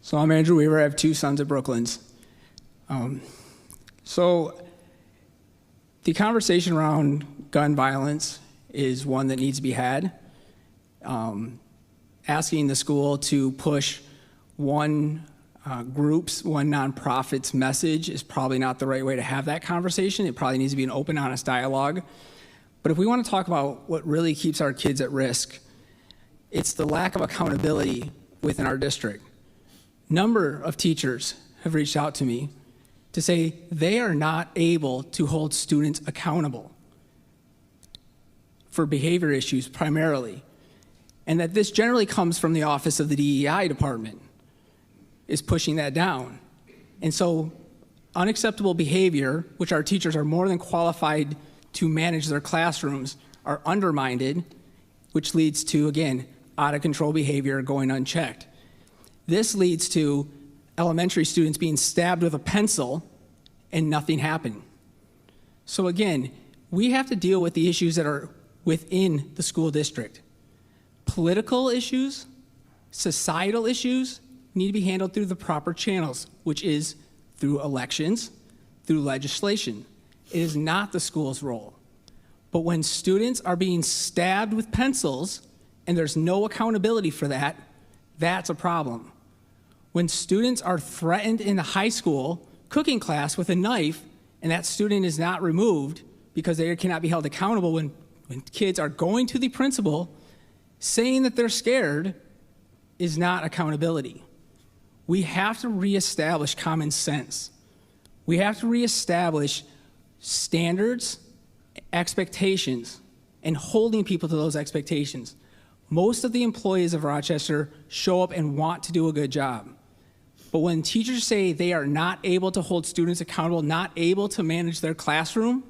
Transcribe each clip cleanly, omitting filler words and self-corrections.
So I'm Andrew Weaver. I have two sons at Brooklands. So the conversation around gun violence is one that needs to be had. Asking the school to push one nonprofit's message is probably not the right way to have that conversation. It probably needs to be an open, honest dialogue. But if we want to talk about what really keeps our kids at risk, it's the lack of accountability within our district. Number of teachers have reached out to me to say they are not able to hold students accountable for behavior issues primarily, and that this generally comes from the office of the DEI department is pushing that down. And so unacceptable behavior, which our teachers are more than qualified to manage their classrooms, are undermined, which leads to, again, out of control behavior going unchecked. This leads to elementary students being stabbed with a pencil and nothing happened. So again, we have to deal with the issues that are within the school district. Political issues, societal issues need to be handled through the proper channels, which is through elections, through legislation. It is not the school's role. But when students are being stabbed with pencils and there's no accountability for that, that's a problem. When students are threatened in the high school cooking class with a knife and that student is not removed because they cannot be held accountable, when kids are going to the principal saying that they're scared, is not accountability. We have to reestablish common sense. We have to reestablish standards, expectations, and holding people to those expectations. Most of the employees of Rochester show up and want to do a good job. But when teachers say they are not able to hold students accountable, not able to manage their classroom,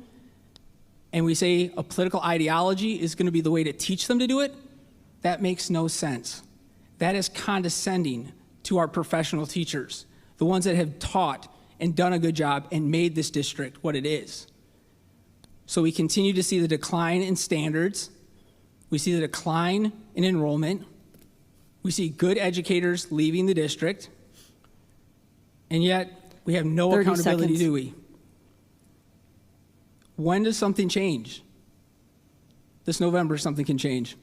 and we say a political ideology is going to be the way to teach them to do it, that makes no sense. That is condescending to our professional teachers, the ones that have taught and done a good job and made this district what it is. So we continue to see the decline in standards. We see the decline in enrollment. We see good educators leaving the district. And yet we have no accountability, do we? When does something change? This November, something can change.